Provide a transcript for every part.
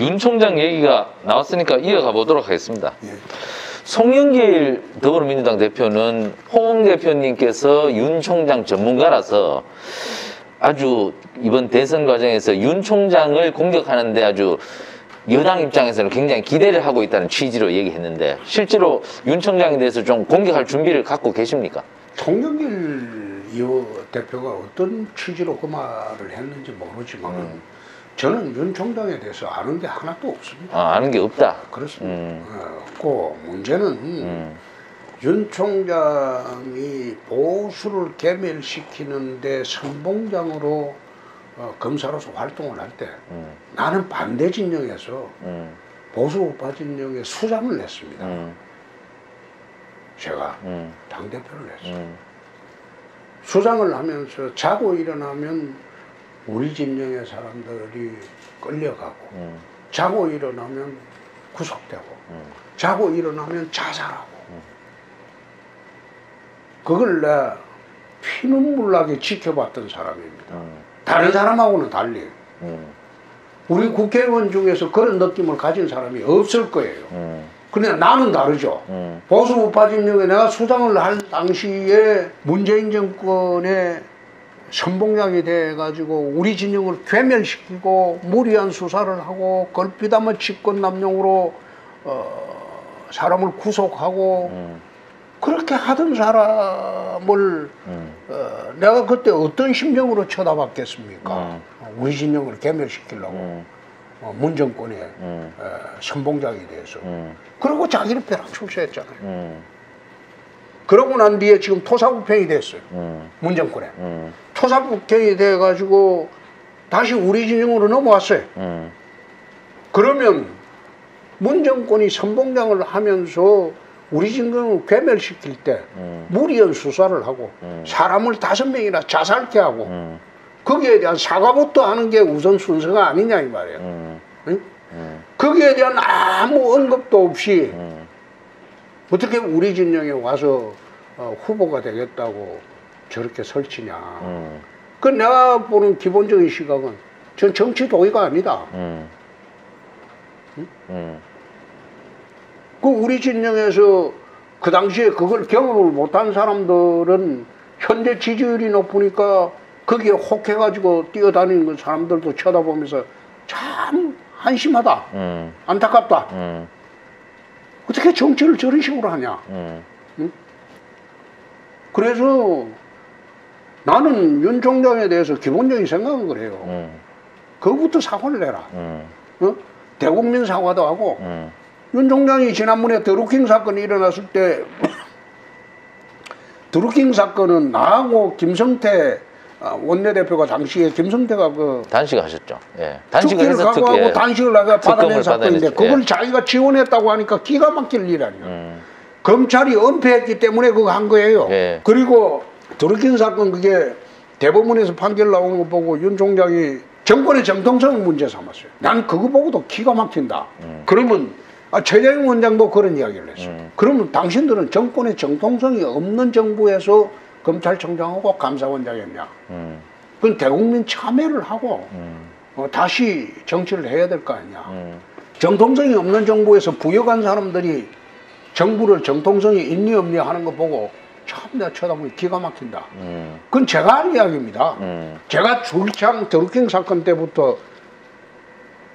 윤 총장 얘기가 나왔으니까 이어가 보도록 하겠습니다. 예. 송영길 더불어민주당 대표는 홍 대표님께서 윤 총장 전문가라서 아주 이번 대선 과정에서 윤 총장을 공격하는데 아주 여당 입장에서는 굉장히 기대를 하고 있다는 취지로 얘기했는데 실제로 윤 총장에 대해서 좀 공격할 준비를 갖고 계십니까? 송영길 대표가 어떤 취지로 그 말을 했는지 모르지만 저는 윤 총장에 대해서 아는 게 하나도 없습니다. 아, 아는 게 없다? 그렇습니다. 그 문제는 윤 총장이 보수를 괴멸시키는데 선봉장으로 검사로서 활동을 할 때 나는 반대 진영에서 보수 우파 진영에 수장을 냈습니다. 제가 당대표를 했어요. 수장을 하면서 자고 일어나면 우리 진영의 사람들이 끌려가고 자고 일어나면 구속되고 자고 일어나면 자살하고 그걸 내가 피눈물 나게 지켜봤던 사람입니다. 다른 사람하고는 달리 우리 국회의원 중에서 그런 느낌을 가진 사람이 없을 거예요. 그런데 나는 다르죠. 보수 우파 진영에 내가 수장을 할 당시에 문재인 정권의 선봉장이 돼가지고 우리 진영을 괴멸시키고 무리한 수사를 하고 걸핏하면 직권남용으로 사람을 구속하고 그렇게 하던 사람을 내가 그때 어떤 심정으로 쳐다봤겠습니까? 우리 진영을 괴멸시키려고 문정권의 선봉장이 돼서 그리고 자기는 벼락 출세했잖아요. 그러고 난 뒤에 지금 토사구팽이 됐어요. 문정권에. 토사구팽이 돼가지고 다시 우리 진영으로 넘어왔어요. 그러면 문정권이 선봉장을 하면서 우리 진영을 괴멸시킬 때 무리한 수사를 하고 사람을 5명이나 자살케 하고 거기에 대한 사과부터 하는 게 우선 순서가 아니냐 이 말이에요. 응? 거기에 대한 아무 언급도 없이 어떻게 우리 진영에 와서 후보가 되겠다고 저렇게 설치냐. 그 내가 보는 기본적인 시각은 전 정치 도의가 아니다. 그 우리 진영에서 그 당시에 그걸 경험을 못한 사람들은 현재 지지율이 높으니까 거기에 혹해가지고 뛰어다니는 사람들도 쳐다보면서 참 한심하다. 안타깝다. 어떻게 정치를 저런 식으로 하냐. 응? 그래서 나는 윤 총장에 대해서 기본적인 생각은 그래요. 그거부터 사과를 내라. 대국민 사과도 하고 윤 총장이 지난번에 드루킹 사건이 일어났을 때 드루킹 사건은 나하고 김성태 원내대표가 당시에 김성태가 그 단식하셨죠. 예. 단식을 해서 각오하고 단식을 나가 받아낸 사건인데 그걸 예. 자기가 지원했다고 하니까 기가 막힐 일 아니에요. 검찰이 은폐했기 때문에 그거 한 거예요. 예. 그리고 드루킹 사건 그게 대법원에서 판결 나오는 거 보고 윤 총장이 정권의 정통성을 문제 삼았어요. 난 그거 보고도 기가 막힌다. 그러면 최재형 원장도 그런 이야기를 했어요. 그러면 당신들은 정권의 정통성이 없는 정부에서 검찰청장하고 감사원장이었냐. 그건 대국민 참여를 하고 다시 정치를 해야 될 거 아니냐. 정통성이 없는 정부에서 부역한 사람들이 정부를 정통성이 있니 없니 하는 거 보고 참 내가 쳐다보니 기가 막힌다. 그건 제가 한 이야기입니다. 제가 줄창 드루킹 사건 때부터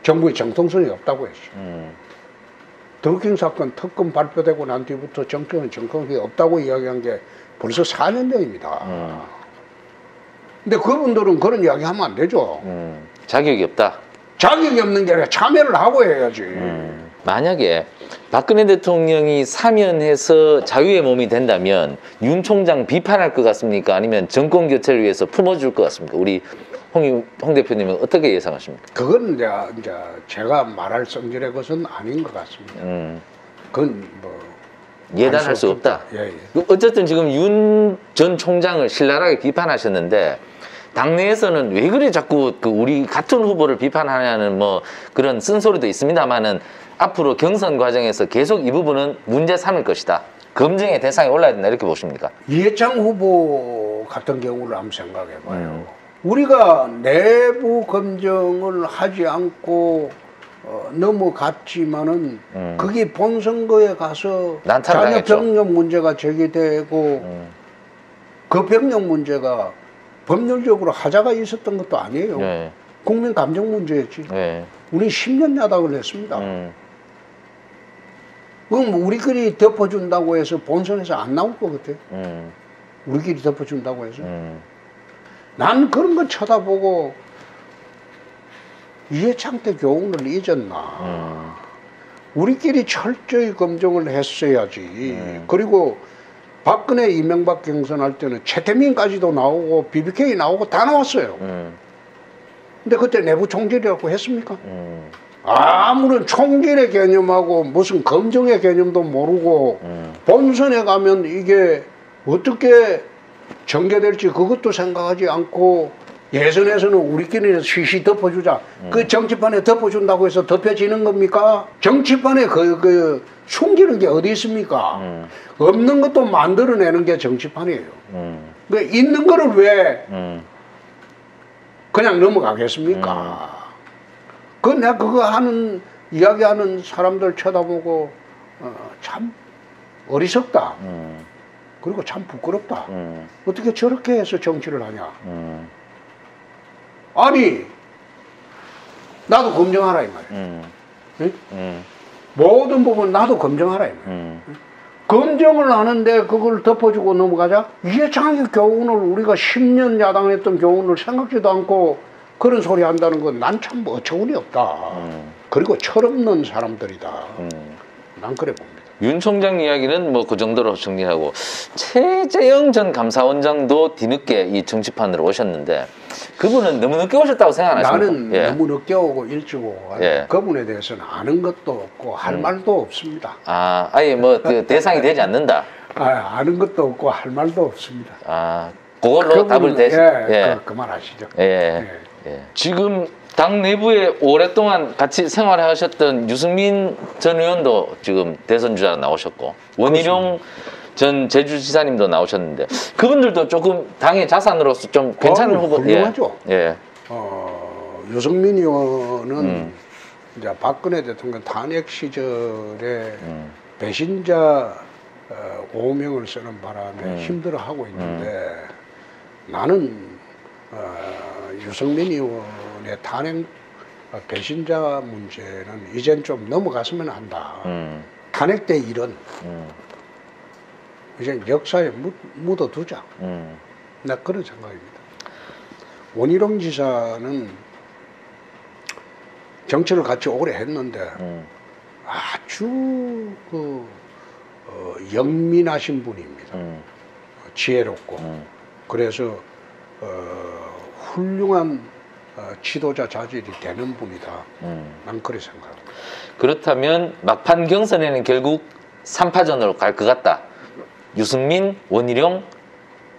정부의 정통성이 없다고 했어요. 드루킹 사건 특검 발표되고 난 뒤부터 정권의 정통성이 없다고 이야기한 게 벌써 4년 전입니다. 근데 그분들은 그런 이야기 하면 안 되죠. 자격이 없다. 자격이 없는 게 아니라 참여를 하고 해야지. 만약에 박근혜 대통령이 사면해서 자유의 몸이 된다면 윤 총장 비판할 것 같습니까? 아니면 정권 교체를 위해서 품어줄 것 같습니까? 우리 홍 대표님은 어떻게 예상하십니까? 그건 이제 제가 말할 성질의 것은 아닌 것 같습니다. 그건 뭐 예단할 수 없다. 예. 어쨌든 지금 윤 전 총장을 신랄하게 비판하셨는데 당내에서는 왜 그래 자꾸 우리 같은 후보를 비판하냐는 뭐 그런 쓴소리도 있습니다만은 앞으로 경선 과정에서 계속 이 부분은 문제 삼을 것이다. 검증의 대상에 올라야 된다 이렇게 보십니까? 이해창 후보 같은 경우를 한번 생각해 봐요. 우리가 내부 검증을 하지 않고 넘어갔지만은 그게 본선거에 가서 난타를 자녀 당했죠. 병력 문제가 제기되고 그 병력 문제가 법률적으로 하자가 있었던 것도 아니에요. 네. 국민 감정 문제였지. 네. 우리 10년 야당을 했습니다. 그럼 우리끼리 덮어준다고 해서 본선에서 안 나올 것 같아. 우리끼리 덮어준다고 해서. 난 그런 거 쳐다보고 이해창 때 교훈을 잊었나. 우리끼리 철저히 검증을 했어야지. 그리고 박근혜 이명박 경선할 때는 최태민까지도 나오고 BBK 나오고 다 나왔어요. 근데 그때 내부 총질이라고 했습니까? 아무런 총질의 개념하고 무슨 검증의 개념도 모르고 본선에 가면 이게 어떻게 전개될지 그것도 생각하지 않고 예선에서는 우리끼리 쉬쉬 덮어주자. 그 정치판에 덮어준다고 해서 덮여지는 겁니까? 정치판에 그 숨기는 게 어디 있습니까? 없는 것도 만들어내는 게 정치판이에요. 그 있는 거를 왜 그냥 넘어가겠습니까? 그 내가 그거 하는 이야기하는 사람들 쳐다보고 참 어리석다. 그리고 참 부끄럽다. 어떻게 저렇게 해서 정치를 하냐? 아니 나도 검증하라 이 말이야. 응? 모든 부분 나도 검증하라 이 말이야. 검증을 하는데 그걸 덮어주고 넘어가자? 이해창의 교훈을 우리가 10년 야당했던 교훈을 생각지도 않고 그런 소리 한다는 건 난 참 어처구니 없다. 그리고 철없는 사람들이다. 난 그래 봅니다. 윤 총장 이야기는 뭐 그 정도로 정리하고 최재형 전 감사원장도 뒤늦게 이 정치판으로 오셨는데 그분은 너무 늦게 오셨다고 생각 안 하십니까? 나는 예. 너무 늦게 오고 일찍 오고 예. 그분에 대해서는 아는 것도 없고 할 말도 없습니다. 아, 아예 뭐 그 대상이 되지 않는다. 아는 것도 없고 할 말도 없습니다. 아, 그걸로 답을 대신. 그만하시죠. 예. 지금 당 내부에 오랫동안 같이 생활하셨던 유승민 전 의원도 지금 대선 주자 나오셨고 원희룡 전 제주지사님도 나오셨는데 그분들도 조금 당의 자산으로서 좀 괜찮은 후보. 훌륭하죠. 예. 유승민 의원은 이제 박근혜 대통령 탄핵 시절에 배신자 오명을 쓰는 바람에 힘들어하고 있는데 나는 유승민 의원의 탄핵 배신자 문제는 이젠 좀 넘어갔으면 한다. 탄핵 때 일은 이제 역사에 묻어두자. 나 그런 생각입니다. 원희룡 지사는 정치를 같이 오래 했는데 아주 영민하신 분입니다. 지혜롭고 그래서 훌륭한 지도자 자질이 되는 분이다. 난 그렇게 생각합니다. 그렇다면 막판 경선에는 결국 3파전으로 갈 것 같다. 유승민, 원희룡,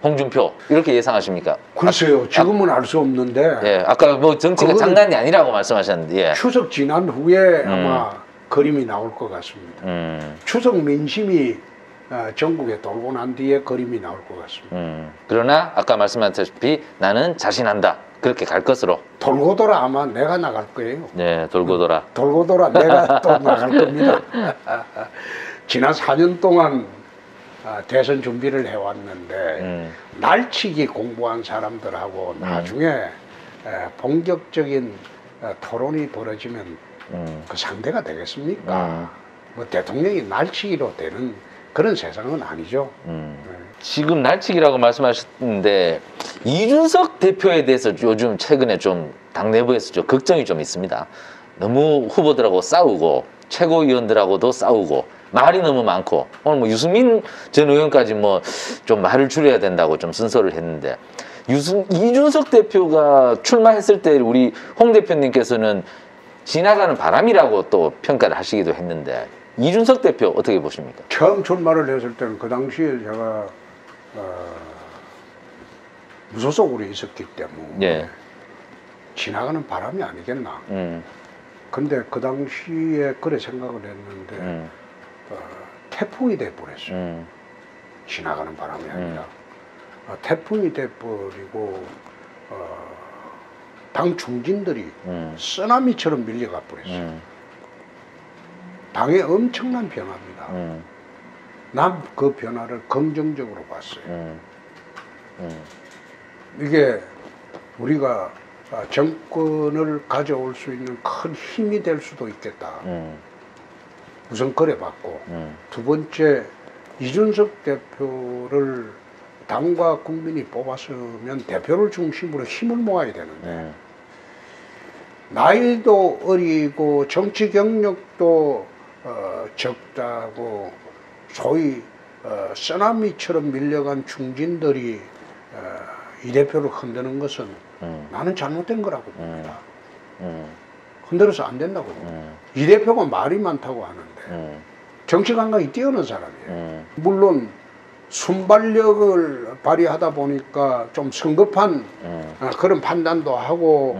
홍준표 이렇게 예상하십니까? 글쎄요. 지금은 알 수 없는데 예, 아까 뭐 정치가 장난이 아니라고 말씀하셨는데 예. 추석 지난 후에 아마 그림이 나올 것 같습니다. 추석 민심이 전국에 돌고 난 뒤에 그림이 나올 것 같습니다. 그러나 아까 말씀하셨다시피 나는 자신한다. 그렇게 갈 것으로. 돌고 돌아 아마 내가 나갈 거예요. 네, 돌고 돌아. 돌고 돌아 내가 또 나갈 겁니다. 지난 4년 동안 대선 준비를 해왔는데 날치기 공부한 사람들하고 나중에 본격적인 토론이 벌어지면 그 상대가 되겠습니까? 뭐 대통령이 날치기로 되는 그런 세상은 아니죠. 지금 날치기라고 말씀하셨는데 이준석 대표에 대해서 요즘 최근에 좀 당내부에서 좀 걱정이 좀 있습니다. 너무 후보들하고 싸우고 최고위원들하고도 싸우고 말이 너무 많고 오늘 뭐 유승민 전 의원까지 뭐 좀 말을 줄여야 된다고 좀 순서를 했는데 이준석 대표가 출마했을 때 우리 홍 대표님께서는 지나가는 바람이라고 또 평가를 하시기도 했는데 이준석 대표 어떻게 보십니까? 처음 출마를 했을 때는 그 당시에 제가 무소속으로 있었기 때문에 예. 지나가는 바람이 아니겠나. 근데 그 당시에 그래 생각을 했는데 태풍이 돼버렸어요. 지나가는 바람이 아니라 태풍이 돼버리고 당 중진들이 쓰나미처럼 밀려가 버렸어요. 당의 엄청난 변화입니다. 난 그 변화를 긍정적으로 봤어요. 이게 우리가 정권을 가져올 수 있는 큰 힘이 될 수도 있겠다. 우선 그래 봤고, 두 번째, 이준석 대표를 당과 국민이 뽑았으면 대표를 중심으로 힘을 모아야 되는데, 나이도 어리고 정치 경력도 적다고 소위 쓰나미처럼 밀려간 중진들이 이 대표를 흔드는 것은 나는 잘못된 거라고 봅니다. 흔들어서 안 된다고 봅니다. 이 대표가 말이 많다고 하는데 정치 감각이 뛰어난 사람이에요. 물론 순발력을 발휘하다 보니까 좀 성급한 그런 판단도 하고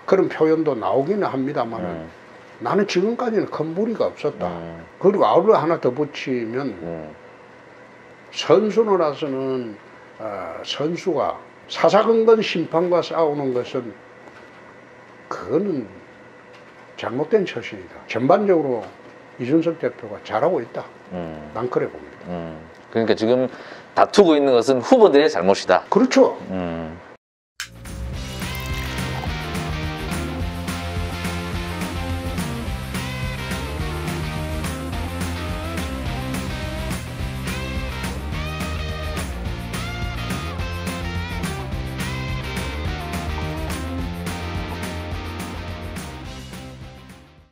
그런 표현도 나오기는 합니다만 나는 지금까지는 큰 무리가 없었다. 그리고 아울러 하나 더 붙이면 선수로서는 선수가 사사건건 심판과 싸우는 것은 그거는 잘못된 처신이다. 전반적으로 이준석 대표가 잘하고 있다. 난 그래 봅니다. 그러니까 지금 다투고 있는 것은 후보들의 잘못이다. 그렇죠.